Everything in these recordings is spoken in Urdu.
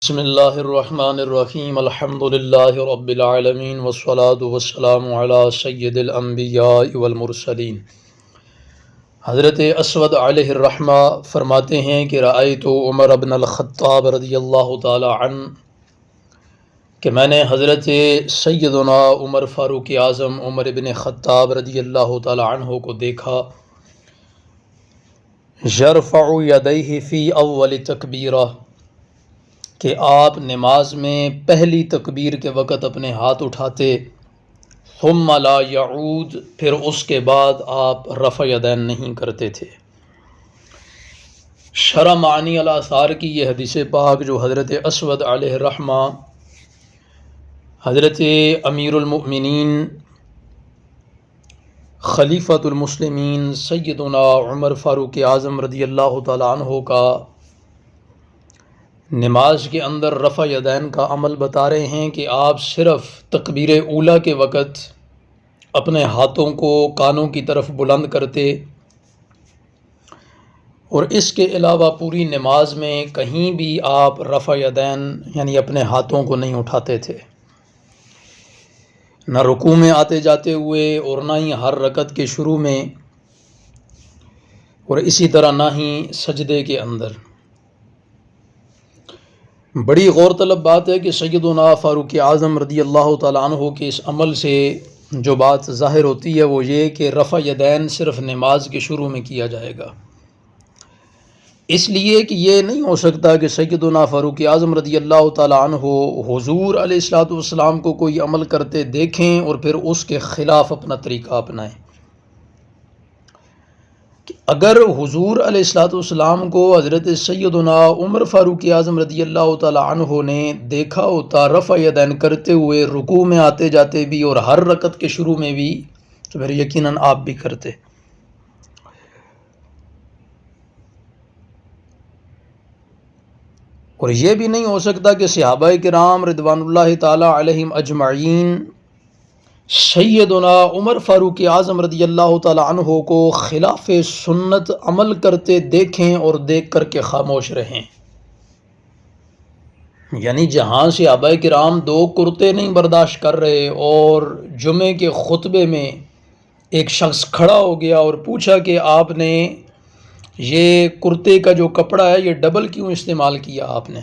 بسم اللہ الرحمن الرحیم الحمد للہ رب العالمین والصلاة والسلام علی سید الانبیاء والمرسلین۔ حضرت اسود علیہ الرحمہ فرماتے ہیں کہ رأیت عمر بن الخطاب رضی اللہ تعالی عنہ کہ میں نے حضرت سیدنا عمر فاروق اعظم عمر بن خطاب رضی اللہ تعالی عنہ کو دیکھا یرفع یدیہ فی اول تکبیرہ کہ آپ نماز میں پہلی تکبیر کے وقت اپنے ہاتھ اٹھاتے، ثم لا یعود، پھر اس کے بعد آپ رفع یدین نہیں کرتے تھے۔ شرح معانی الاثار کی یہ حدیث پاک جو حضرت اسود علیہ الرحمہ حضرت امیر المؤمنین خلیفۃ المسلمین سیدنا عمر فاروق اعظم رضی اللہ تعالی عنہ کا نماز کے اندر رفع یدین کا عمل بتا رہے ہیں کہ آپ صرف تکبیر اولیٰ کے وقت اپنے ہاتھوں کو کانوں کی طرف بلند کرتے اور اس کے علاوہ پوری نماز میں کہیں بھی آپ رفع یدین یعنی اپنے ہاتھوں کو نہیں اٹھاتے تھے، نہ رکوع میں آتے جاتے ہوئے اور نہ ہی ہر رکعت کے شروع میں، اور اسی طرح نہ ہی سجدے کے اندر۔ بڑی غور طلب بات ہے کہ سیدنا فاروق اعظم رضی اللہ تعالیٰ عنہ کے اس عمل سے جو بات ظاہر ہوتی ہے وہ یہ کہ رفع یدین صرف نماز کے شروع میں کیا جائے گا، اس لیے کہ یہ نہیں ہو سکتا کہ سیدنا فاروق اعظم رضی اللہ تعالیٰ عنہ حضور علیہ الصلوۃ والسلام کو کوئی عمل کرتے دیکھیں اور پھر اس کے خلاف اپنا طریقہ اپنائیں۔ اگر حضور علیہ الصلوۃ والسلام کو حضرت سیدنا عمر فاروق اعظم رضی اللہ تعالیٰ عنہ نے دیکھا ہوتا رفع یدین کرتے ہوئے رکوع میں آتے جاتے بھی اور ہر رکعت کے شروع میں بھی، تو پھر یقیناً آپ بھی کرتے۔ اور یہ بھی نہیں ہو سکتا کہ صحابہ کرام رضوان اللہ تعالیٰ علیہم اجمعین سیدنا عمر فاروق اعظم رضی اللہ تعالیٰ عنہ کو خلاف سنت عمل کرتے دیکھیں اور دیکھ کر کے خاموش رہیں۔ یعنی جہاں صحابہ کرام دو کرتے نہیں برداشت کر رہے اور جمعے کے خطبے میں ایک شخص کھڑا ہو گیا اور پوچھا کہ آپ نے یہ کرتے کا جو کپڑا ہے یہ ڈبل کیوں استعمال کیا آپ نے،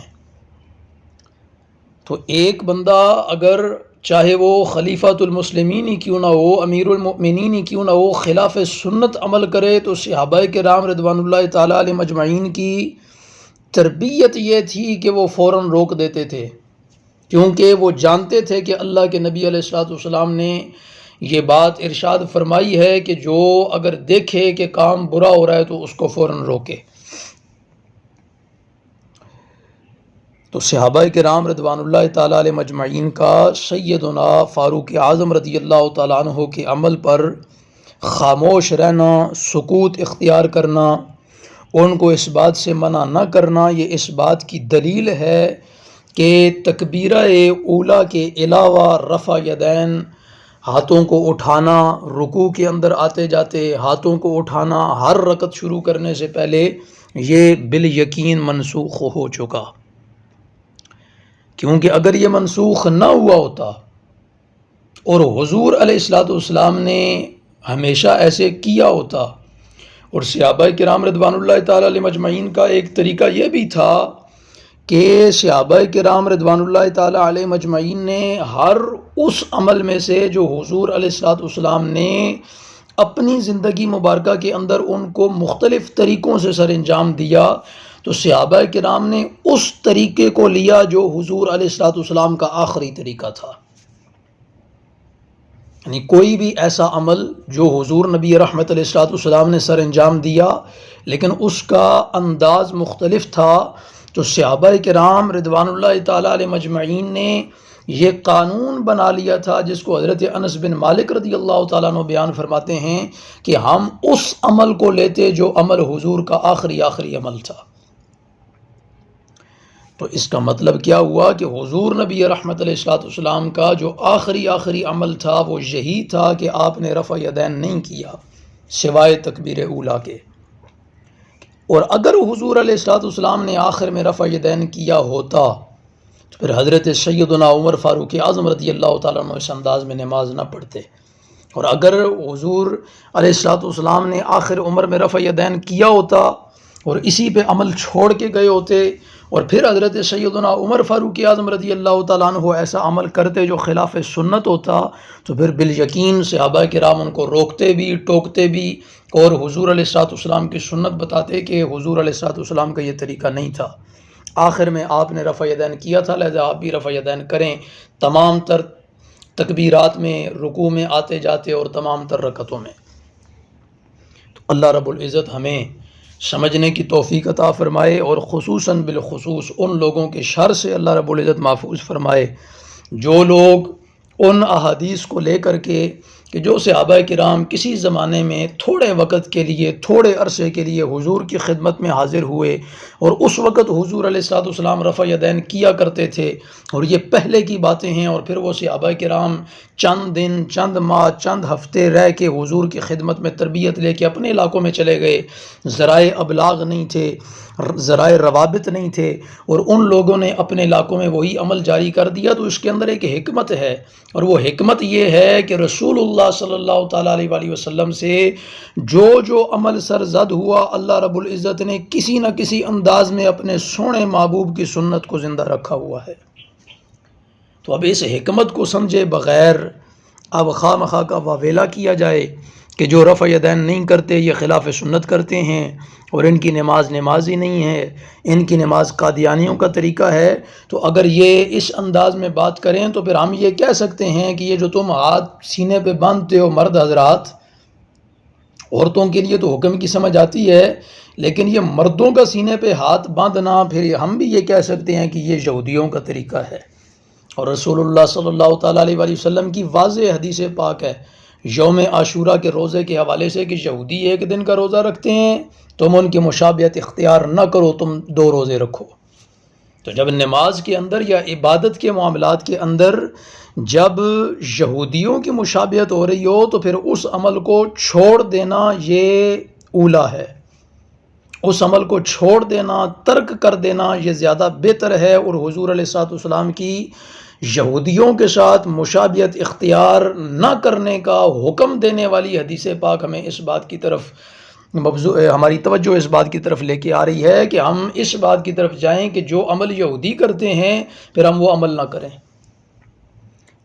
تو ایک بندہ اگر چاہے وہ خلیفۃ المسلمین ہی کیوں نہ ہو، امیر المؤمنین ہی کیوں نہ ہو، خلاف سنت عمل کرے تو صحابہ کرام رضوان اللہ تعالیٰ علیہ مجمعین کی تربیت یہ تھی کہ وہ فوراً روک دیتے تھے، کیونکہ وہ جانتے تھے کہ اللہ کے نبی علیہ الصلوۃ والسلام نے یہ بات ارشاد فرمائی ہے کہ جو اگر دیکھے کہ کام برا ہو رہا ہے تو اس کو فوراً روکے۔ تو صحابہ کرام رضوان اللہ تعالیٰ علیہ مجمعین کا سیدنا فاروق اعظم رضی اللہ تعالیٰ عنہ کے عمل پر خاموش رہنا، سکوت اختیار کرنا، ان کو اس بات سے منع نہ کرنا، یہ اس بات کی دلیل ہے کہ تکبیرہ اولیٰ کے علاوہ رفع یدین، ہاتھوں کو اٹھانا، رکوع کے اندر آتے جاتے ہاتھوں کو اٹھانا ہر رکعت شروع کرنے سے پہلے، یہ بالیقین منسوخ ہو چکا۔ کیونکہ اگر یہ منسوخ نہ ہوا ہوتا اور حضور علیہ الصلوۃ والسلام نے ہمیشہ ایسے کیا ہوتا، اور صحابہ کرام رضوان اللہ تعالیٰ علیہ مجمعین کا ایک طریقہ یہ بھی تھا کہ صحابہ کرام رضوان اللہ تعالیٰ علیہ مجمعین نے ہر اس عمل میں سے جو حضور علیہ الصلوۃ والسلام نے اپنی زندگی مبارکہ کے اندر ان کو مختلف طریقوں سے سر انجام دیا، تو صحابہ کرام نے اس طریقے کو لیا جو حضور علیہ الصلوۃ والسلام کا آخری طریقہ تھا۔ یعنی کوئی بھی ایسا عمل جو حضور نبی رحمت علیہ الصلوۃ والسلام نے سر انجام دیا لیکن اس کا انداز مختلف تھا، تو صحابہ کرام رضوان اللہ تعالیٰ علیہ مجمعین نے یہ قانون بنا لیا تھا، جس کو حضرت انس بن مالک رضی اللہ تعالیٰ عنہ بیان فرماتے ہیں کہ ہم اس عمل کو لیتے جو عمل حضور کا آخری عمل تھا۔ تو اس کا مطلب کیا ہوا کہ حضور نبی رحمت علیہ الصلوۃ والسلام کا جو آخری عمل تھا وہ یہی تھا کہ آپ نے رفع یدین نہیں کیا سوائے تکبیر اولیٰ کے، اور اگر حضور علیہ الصلوۃ والسلام نے آخر میں رفع یدین کیا ہوتا تو پھر حضرت سیدنا عمر فاروق اعظم رضی اللہ تعالیٰ عنہ اس انداز میں نماز نہ پڑھتے، اور اگر حضور علیہ الصلوۃ والسلام نے آخر عمر میں رفع یدین کیا ہوتا اور اسی پہ عمل چھوڑ کے گئے ہوتے، اور پھر حضرت سیدنا عمر فاروق اعظم رضی اللہ تعالیٰ عنہ ایسا عمل کرتے جو خلاف سنت ہوتا، تو پھر بالیقین صحابہ کرام ان کو روکتے بھی، ٹوکتے بھی، اور حضور علیہ الصلوۃ والسلام کی سنت بتاتے کہ حضور علیہ الصلوۃ والسلام کا یہ طریقہ نہیں تھا۔ آخر میں آپ نے رفع یدین کیا تھا، لہذا آپ بھی رفع یدین کریں تمام تر تکبیرات میں، رکوع میں آتے جاتے اور تمام تر رکعتوں میں۔ تو اللہ رب العزت ہمیں سمجھنے کی توفیق عطا فرمائے، اور خصوصاً بالخصوص ان لوگوں کے شر سے اللہ رب العزت محفوظ فرمائے جو لوگ ان احادیث کو لے کر کے کہ جو صحابہ کرام کسی زمانے میں تھوڑے وقت کے لیے، تھوڑے عرصے کے لیے حضور کی خدمت میں حاضر ہوئے، اور اس وقت حضور علیہ الصلوۃ والسلام رفع یدین کیا کرتے تھے، اور یہ پہلے کی باتیں ہیں، اور پھر وہ صحابہ کرام چند دن، چند ماہ، چند ہفتے رہ کے حضور کی خدمت میں تربیت لے کے اپنے علاقوں میں چلے گئے، ذرائع ابلاغ نہیں تھے، ذرائع روابط نہیں تھے، اور ان لوگوں نے اپنے علاقوں میں وہی عمل جاری کر دیا، تو اس کے اندر ایک حکمت ہے، اور وہ حکمت یہ ہے کہ رسول اللہ صلی اللہ تعالیٰ علیہ وآلہ وسلم سے جو عمل سرزد ہوا، اللہ رب العزت نے کسی نہ کسی انداز میں اپنے سونے محبوب کی سنت کو زندہ رکھا ہوا ہے۔ تو اب اس حکمت کو سمجھے بغیر اب خواہ مخواہ کا واویلا کیا جائے کہ جو رفع یدین نہیں کرتے یہ خلاف سنت کرتے ہیں، اور ان کی نماز ہی نہیں ہے، ان کی نماز قادیانیوں کا طریقہ ہے، تو اگر یہ اس انداز میں بات کریں تو پھر ہم یہ کہہ سکتے ہیں کہ یہ جو تم ہاتھ سینے پہ باندھتے ہو مرد حضرات، عورتوں کے لیے تو حکم کی سمجھ آتی ہے، لیکن یہ مردوں کا سینے پہ ہاتھ باندھنا، پھر ہم بھی یہ کہہ سکتے ہیں کہ یہ یہودیوں کا طریقہ ہے۔ اور رسول اللہ صلی اللہ تعالیٰ علیہ وآلہ وسلم کی واضح حدیث پاک ہے یوم عاشورہ کے روزے کے حوالے سے کہ یہودی ایک دن کا روزہ رکھتے ہیں، تم ان کی مشابہت اختیار نہ کرو، تم 2 روزے رکھو۔ تو جب نماز کے اندر یا عبادت کے معاملات کے اندر جب یہودیوں کی مشابہت ہو رہی ہو تو پھر اس عمل کو چھوڑ دینا یہ اولا ہے، اس عمل کو چھوڑ دینا، ترک کر دینا یہ زیادہ بہتر ہے، اور حضور علیہ الصلوۃ والسلام کی یہودیوں کے ساتھ مشابہت اختیار نہ کرنے کا حکم دینے والی حدیث پاک ہمیں اس بات کی طرف ہماری توجہ اس بات کی طرف لے کے آ رہی ہے کہ ہم اس بات کی طرف جائیں کہ جو عمل یہودی کرتے ہیں پھر ہم وہ عمل نہ کریں۔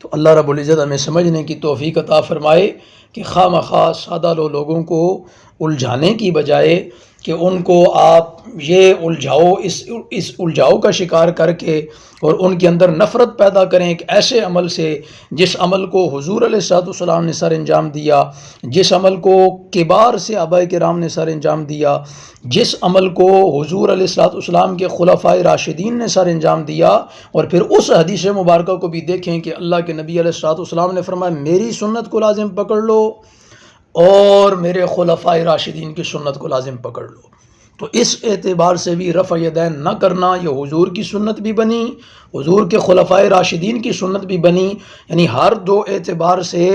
تو اللہ رب العزت ہمیں سمجھنے کی توفیق عطا فرمائے کہ خواہ مخواہ سادہ لوگوں کو الجھانے کی بجائے کہ ان کو آپ یہ اس الجھاؤ کا شکار کر کے اور ان کے اندر نفرت پیدا کریں ایک ایسے عمل سے جس عمل کو حضور علیہ الصلوۃ والسلام نے سر انجام دیا، جس عمل کو کبار صحابہ کرام نے سر انجام دیا، جس عمل کو حضور علیہ الصلوۃ والسلام کے خلفائے راشدین نے سر انجام دیا، اور پھر اس حدیث مبارکہ کو بھی دیکھیں کہ اللہ کے نبی علیہ الصلوۃ والسلام نے فرمایا میری سنت کو لازم پکڑ لو اور میرے خلفائے راشدین کی سنت کو لازم پکڑ لو۔ تو اس اعتبار سے بھی رفع یدین نہ کرنا یہ حضور کی سنت بھی بنی، حضور کے خلفائے راشدین کی سنت بھی بنی، یعنی ہر 2 اعتبار سے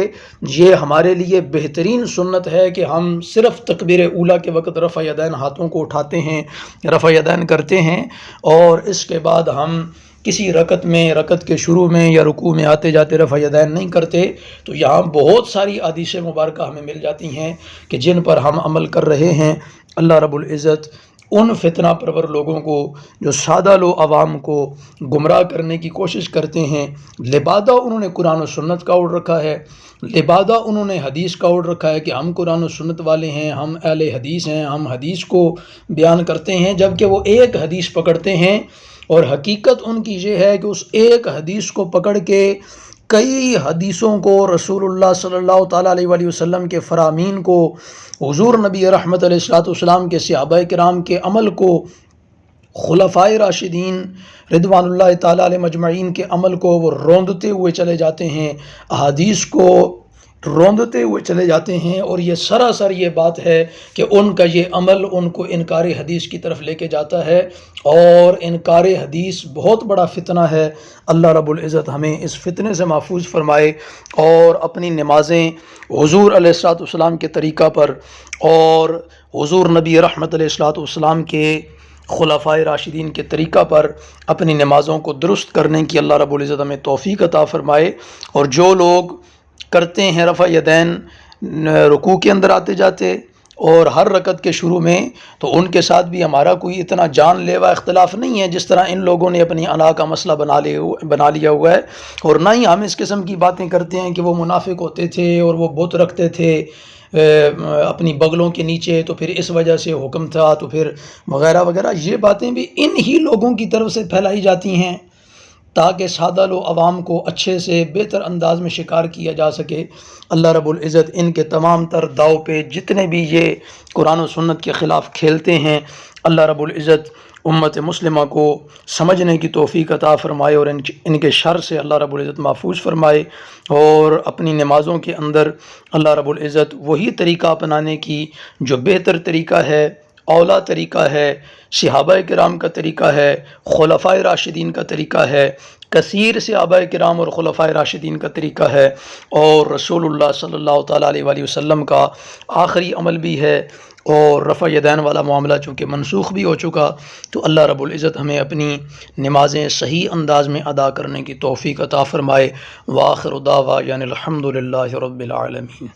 یہ ہمارے لیے بہترین سنت ہے کہ ہم صرف تکبیر اولیٰ کے وقت رفع یدین ہاتھوں کو اٹھاتے ہیں، رفع یدین کرتے ہیں، اور اس کے بعد ہم کسی رکعت کے شروع میں یا رکوع میں آتے جاتے رفع یدین نہیں کرتے۔ تو یہاں بہت ساری احادیث مبارکہ ہمیں مل جاتی ہیں کہ جن پر ہم عمل کر رہے ہیں۔ اللہ رب العزت ان فتنہ پرور لوگوں کو جو سادہ عوام کو گمراہ کرنے کی کوشش کرتے ہیں، لبادہ انہوں نے قرآن و سنت کا اوڑھ رکھا ہے، لبادہ انہوں نے حدیث کا اوڑھ رکھا ہے کہ ہم قرآن و سنت والے ہیں، ہم اہل حدیث ہیں، ہم حدیث کو بیان کرتے ہیں، جبکہ وہ ایک حدیث پکڑتے ہیں، اور حقیقت ان کی یہ ہے کہ اس ایک حدیث کو پکڑ کے کئی حدیثوں کو، رسول اللہ صلی اللہ تعالیٰ علیہ وآلہ وسلم کے فرامین کو، حضور نبی رحمت علیہ الصلوۃ والسلام کے صحابہ کرام کے عمل کو، خلفائے راشدین رضوان اللہ تعالیٰ علیہ مجمعین کے عمل کو وہ روندتے ہوئے چلے جاتے ہیں، احادیث کو روندتے ہوئے چلے جاتے ہیں، اور یہ سراسر یہ بات ہے کہ ان کا یہ عمل ان کو انکار حدیث کی طرف لے کے جاتا ہے، اور انکار حدیث بہت بڑا فتنہ ہے۔ اللہ رب العزت ہمیں اس فتنے سے محفوظ فرمائے، اور اپنی نمازیں حضور علیہ الصلوۃ والسلام کے طریقہ پر اور حضور نبی رحمت علیہ الصلوۃ والسلام کے خلفائے راشدین کے طریقہ پر اپنی نمازوں کو درست کرنے کی اللہ رب العزت ہمیں توفیق عطا فرمائے۔ اور جو لوگ کرتے ہیں رفع یدین رکوع کے اندر آتے جاتے اور ہر رکعت کے شروع میں، تو ان کے ساتھ بھی ہمارا کوئی اتنا جان لیوا اختلاف نہیں ہے جس طرح ان لوگوں نے اپنی انا کا مسئلہ بنا لیا ہوا ہے۔ اور نہ ہی ہم اس قسم کی باتیں کرتے ہیں کہ وہ منافق ہوتے تھے اور وہ بت رکھتے تھے اپنی بغلوں کے نیچے، تو پھر اس وجہ سے حکم تھا، تو پھر وغیرہ وغیرہ۔ یہ باتیں بھی ان ہی لوگوں کی طرف سے پھیلائی جاتی ہیں تاکہ سادہ لو عوام کو اچھے سے بہتر انداز میں شکار کیا جا سکے۔ اللہ رب العزت ان کے تمام تر داؤ پہ جتنے بھی یہ قرآن و سنت کے خلاف کھیلتے ہیں، اللہ رب العزت امت مسلمہ کو سمجھنے کی توفیق عطا فرمائے اور ان کے شر سے اللہ رب العزت محفوظ فرمائے، اور اپنی نمازوں کے اندر اللہ رب العزت وہی طریقہ اپنانے کی جو بہتر طریقہ ہے، اولا طریقہ ہے، صحابہ کرام کا طریقہ ہے، خلفائے راشدین کا طریقہ ہے، کثیر صحابہ کرام اور خلفائے راشدین کا طریقہ ہے، اور رسول اللہ صلی اللہ تعالیٰ علیہ وآلہ وسلم کا آخری عمل بھی ہے۔ اور رفع یدین والا معاملہ چونکہ منسوخ بھی ہو چکا، تو اللہ رب العزت ہمیں اپنی نمازیں صحیح انداز میں ادا کرنے کی توفیق عطا فرمائے۔ وآخر دعوانا الحمد للہ رب العالمین۔